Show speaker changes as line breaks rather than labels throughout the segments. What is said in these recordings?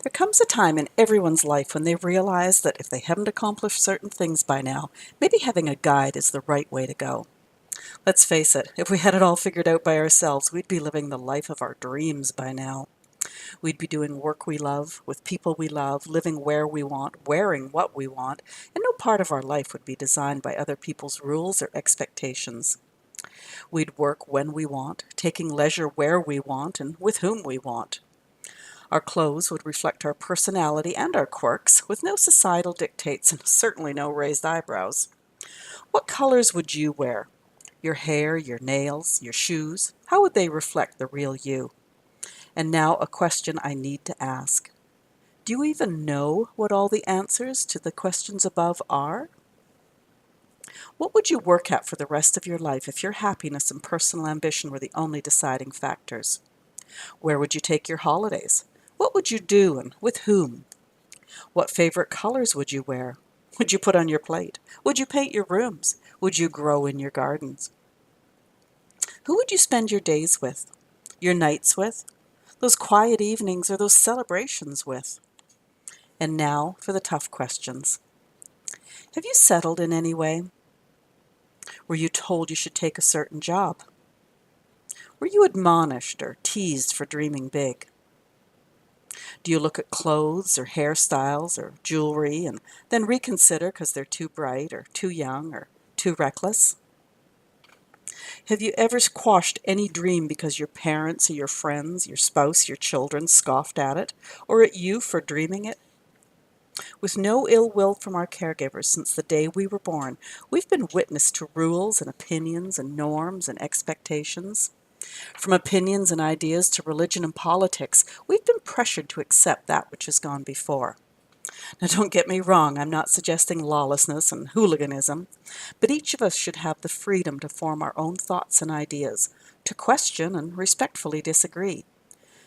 There comes a time in everyone's life when they realize that if they haven't accomplished certain things by now, maybe having a guide is the right way to go. Let's face it, if we had it all figured out by ourselves, we'd be living the life of our dreams by now. We'd be doing work we love, with people we love, living where we want, wearing what we want, and no part of our life would be designed by other people's rules or expectations. We'd work when we want, taking leisure where we want and with whom we want. Our clothes would reflect our personality and our quirks, with no societal dictates and certainly no raised eyebrows. What colors would you wear? Your hair, your nails, your shoes, how would they reflect the real you? And now a question I need to ask. Do you even know what all the answers to the questions above are? What would you work at for the rest of your life if your happiness and personal ambition were the only deciding factors? Where would you take your holidays? What would you do and with whom? What favorite colors would you wear? Would you put on your plate? Would you paint your rooms? Would you grow in your gardens? Who would you spend your days with? Your nights with? Those quiet evenings or those celebrations with? And now for the tough questions. Have you settled in any way? Were you told you should take a certain job? Were you admonished or teased for dreaming big? Do you look at clothes or hairstyles or jewelry and then reconsider because they're too bright or too young or too reckless? Have you ever quashed any dream because your parents or your friends, your spouse, your children scoffed at it or at you for dreaming it? With no ill will from our caregivers since the day we were born, we've been witness to rules and opinions and norms and expectations. From opinions and ideas to religion and politics, we've been pressured to accept that which has gone before. Now, don't get me wrong, I'm not suggesting lawlessness and hooliganism, but each of us should have the freedom to form our own thoughts and ideas, to question and respectfully disagree,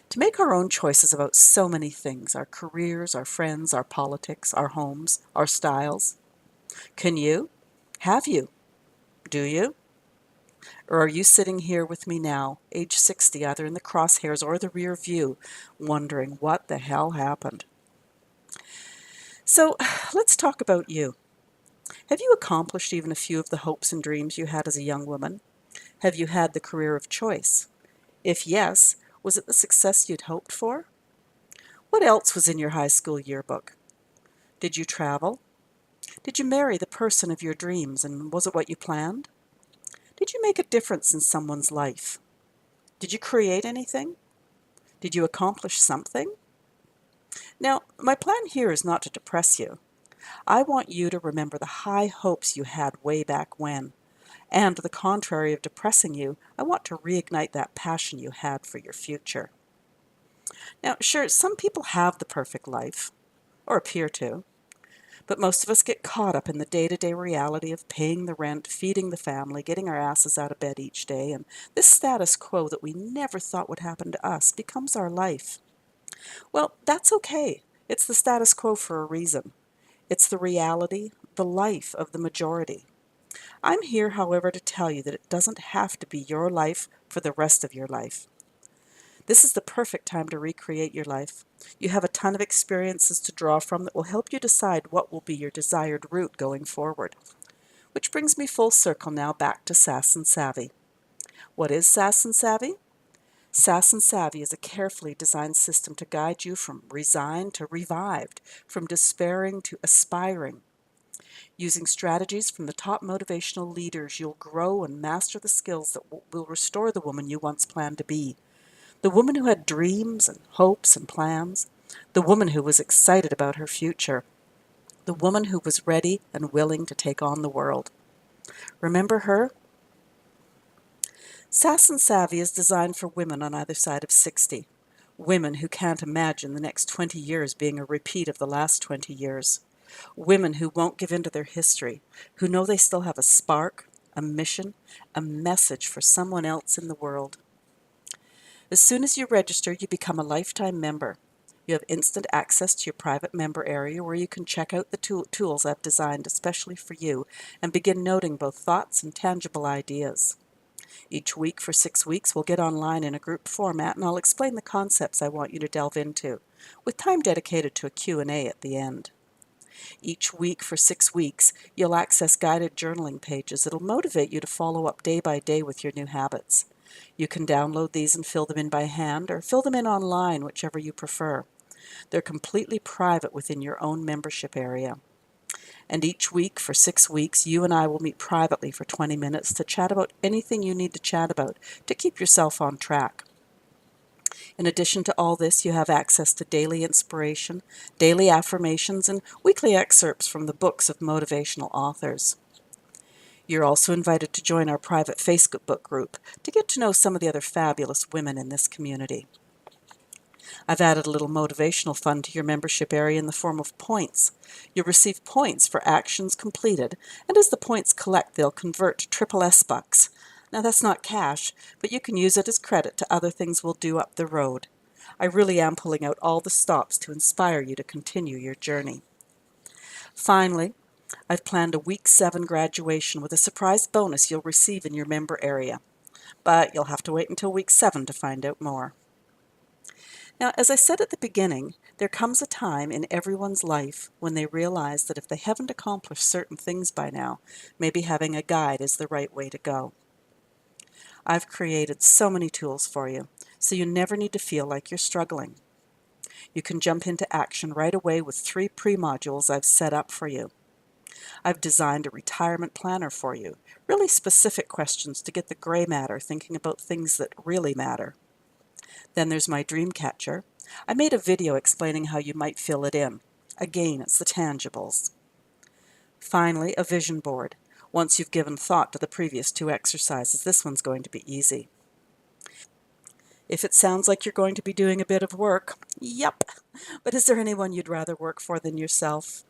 to make our own choices about so many things, our careers, our friends, our politics, our homes, our styles. Can you? Have you? Do you? Or are you sitting here with me now, age 60, either in the crosshairs or the rear view, wondering what the hell happened? So let's talk about you. Have you accomplished even a few of the hopes and dreams you had as a young woman? Have you had the career of choice? If yes, was it the success you'd hoped for? What else was in your high school yearbook? Did you travel? Did you marry the person of your dreams, and was it what you planned? Did you make a difference in someone's life? Did you create anything? Did you accomplish something? Now, my plan here is not to depress you. I want you to remember the high hopes you had way back when. And to the contrary of depressing you, I want to reignite that passion you had for your future. Now, sure, some people have the perfect life, or appear to, but most of us get caught up in the day-to-day reality of paying the rent, feeding the family, getting our asses out of bed each day, and this status quo that we never thought would happen to us becomes our life. Well, that's okay. It's the status quo for a reason. It's the reality, the life of the majority. I'm here, however, to tell you that it doesn't have to be your life for the rest of your life. This is the perfect time to recreate your life. You have a ton of experiences to draw from that will help you decide what will be your desired route going forward. Which brings me full circle now back to Sass Savvy. What is Sass Savvy? Sass Savvy is a carefully designed system to guide you from resigned to revived, from despairing to aspiring. Using strategies from the top motivational leaders, you'll grow and master the skills that will restore the woman you once planned to be. The woman who had dreams and hopes and plans. The woman who was excited about her future. The woman who was ready and willing to take on the world. Remember her? Sass and Savvy is designed for women on either side of 60. Women who can't imagine the next 20 years being a repeat of the last 20 years. Women who won't give in to their history, who know they still have a spark, a mission, a message for someone else in the world. As soon as you register, you become a lifetime member. You have instant access to your private member area where you can check out the tools I've designed especially for you and begin noting both thoughts and tangible ideas. Each week for 6 weeks, we'll get online in a group format and I'll explain the concepts I want you to delve into, with time dedicated to a Q&A at the end. Each week for 6 weeks, you'll access guided journaling pages that'll motivate you to follow up day by day with your new habits. You can download these and fill them in by hand or fill them in online, whichever you prefer. They're completely private within your own membership area. And each week for 6 weeks, you and I will meet privately for 20 minutes to chat about anything you need to chat about to keep yourself on track. In addition to all this, you have access to daily inspiration, daily affirmations, and weekly excerpts from the books of motivational authors. You're also invited to join our private Facebook group to get to know some of the other fabulous women in this community. I've added a little motivational fun to your membership area in the form of points. You'll receive points for actions completed, and as the points collect, they'll convert to triple S bucks. Now that's not cash, but you can use it as credit to other things we'll do up the road. I really am pulling out all the stops to inspire you to continue your journey. Finally, I've planned a week 7 graduation with a surprise bonus you'll receive in your member area. But you'll have to wait until week 7 to find out more. Now, as I said at the beginning, there comes a time in everyone's life when they realize that if they haven't accomplished certain things by now, maybe having a guide is the right way to go. I've created so many tools for you, so you never need to feel like you're struggling. You can jump into action right away with 3 pre-modules I've set up for you. I've designed a retirement planner for you, really specific questions to get the gray matter thinking about things that really matter. Then there's my dream catcher. I made a video explaining how you might fill it in. Again, it's the tangibles. Finally, a vision board. Once you've given thought to the previous 2 exercises, this one's going to be easy. If it sounds like you're going to be doing a bit of work, yep. But is there anyone you'd rather work for than yourself?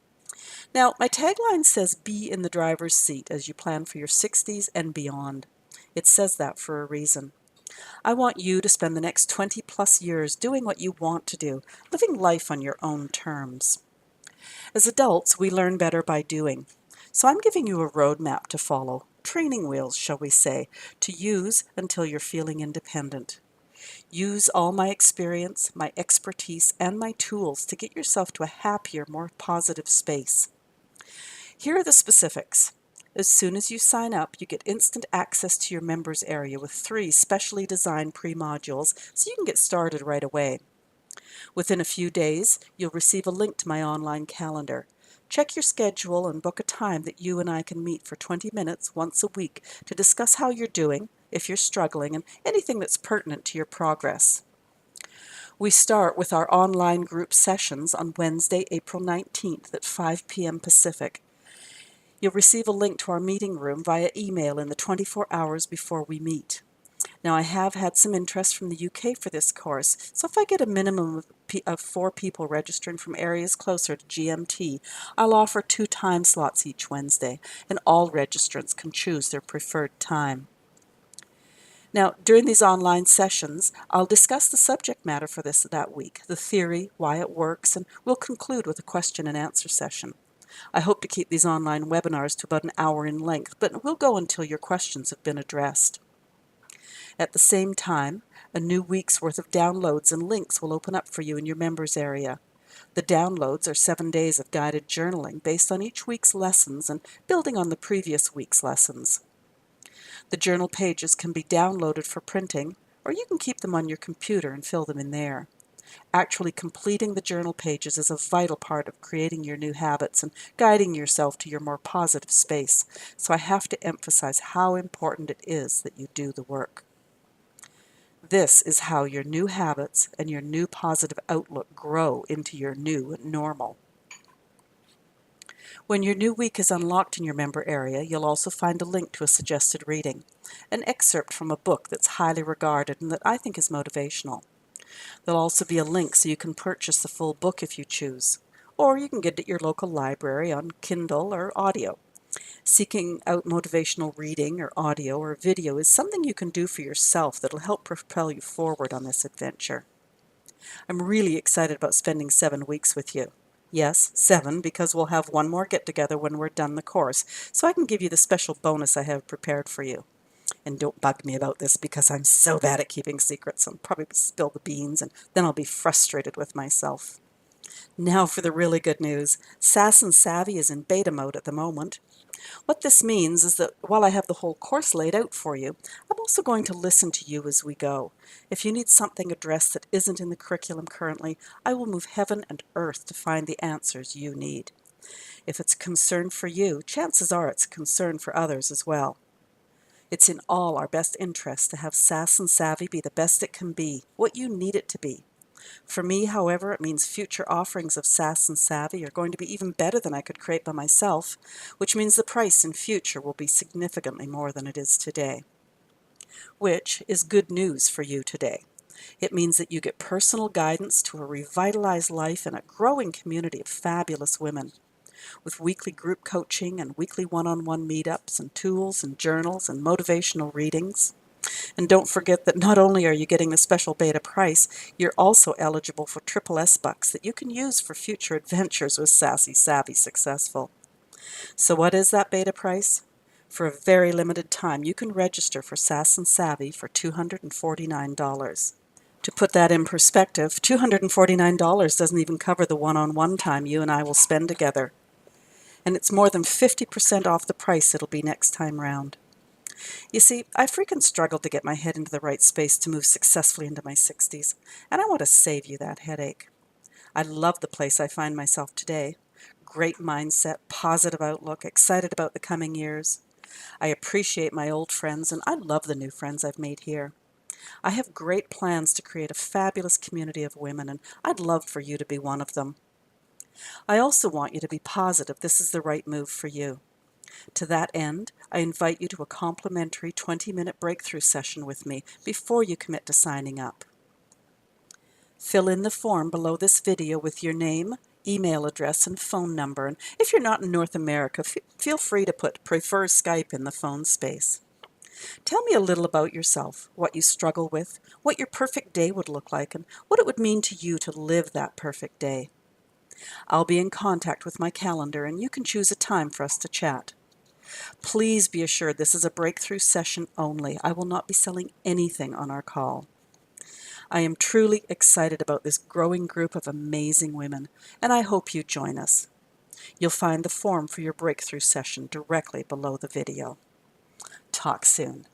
Now, my tagline says be in the driver's seat as you plan for your 60s and beyond. It says that for a reason. I want you to spend the next 20 plus years doing what you want to do, living life on your own terms. As adults, we learn better by doing. So I'm giving you a roadmap to follow, training wheels, shall we say, to use until you're feeling independent. Use all my experience, my expertise, and my tools to get yourself to a happier, more positive space. Here are the specifics. As soon as you sign up, you get instant access to your members area with 3 specially designed pre-modules so you can get started right away. Within a few days, you'll receive a link to my online calendar. Check your schedule and book a time that you and I can meet for 20 minutes once a week to discuss how you're doing, if you're struggling, and anything that's pertinent to your progress. We start with our online group sessions on Wednesday, April 19th at 5 p.m. Pacific. You'll receive a link to our meeting room via email in the 24 hours before we meet. Now, I have had some interest from the UK for this course, so if I get a minimum of 4 people registering from areas closer to GMT, I'll offer 2 time slots each Wednesday, and all registrants can choose their preferred time. Now, during these online sessions, I'll discuss the subject matter for that week, the theory, why it works, and we'll conclude with a question and answer session. I hope to keep these online webinars to about an hour in length, but we'll go until your questions have been addressed. At the same time, a new week's worth of downloads and links will open up for you in your members area. The downloads are 7 days of guided journaling based on each week's lessons and building on the previous week's lessons. The journal pages can be downloaded for printing, or you can keep them on your computer and fill them in there. Actually completing the journal pages is a vital part of creating your new habits and guiding yourself to your more positive space, so I have to emphasize how important it is that you do the work. This is how your new habits and your new positive outlook grow into your new normal. When your new week is unlocked in your member area, you'll also find a link to a suggested reading, an excerpt from a book that's highly regarded and that I think is motivational. There'll also be a link so you can purchase the full book if you choose, or you can get it at your local library on Kindle or audio. Seeking out motivational reading or audio or video is something you can do for yourself that'll help propel you forward on this adventure. I'm really excited about spending 7 weeks with you. Yes, 7, because we'll have one more get-together when we're done the course, so I can give you the special bonus I have prepared for you. And don't bug me about this because I'm so bad at keeping secrets. I'll probably spill the beans and then I'll be frustrated with myself. Now for the really good news. Sass Savvy is in beta mode at the moment. What this means is that while I have the whole course laid out for you, I'm also going to listen to you as we go. If you need something addressed that isn't in the curriculum currently, I will move heaven and earth to find the answers you need. If it's a concern for you, chances are it's a concern for others as well. It's in all our best interest to have Sass Savvy be the best it can be, what you need it to be. For me, however, it means future offerings of Sass Savvy are going to be even better than I could create by myself, which means the price in future will be significantly more than it is today. Which is good news for you today. It means that you get personal guidance to a revitalized life in a growing community of fabulous women, with weekly group coaching and weekly one-on-one meetups and tools and journals and motivational readings. And don't forget that not only are you getting the special beta price, you're also eligible for triple S bucks that you can use for future adventures with Sassy Savvy Successful. So what is that beta price? For a very limited time, you can register for Sass Savvy for $249. To put that in perspective, $249 doesn't even cover the one-on-one time you and I will spend together. And it's more than 50% off the price it'll be next time round. You see, I freaking struggled to get my head into the right space to move successfully into my 60s, and I want to save you that headache. I love the place I find myself today. Great mindset, positive outlook, excited about the coming years. I appreciate my old friends, and I love the new friends I've made here. I have great plans to create a fabulous community of women, and I'd love for you to be one of them. I also want you to be positive this is the right move for you. To that end, I invite you to a complimentary 20-minute breakthrough session with me before you commit to signing up. Fill in the form below this video with your name, email address, and phone number. And if you're not in North America, feel free to put prefer Skype in the phone space. Tell me a little about yourself, what you struggle with, what your perfect day would look like, and what it would mean to you to live that perfect day. I'll be in contact with my calendar, and you can choose a time for us to chat. Please be assured this is a breakthrough session only. I will not be selling anything on our call. I am truly excited about this growing group of amazing women, and I hope you join us. You'll find the form for your breakthrough session directly below the video. Talk soon.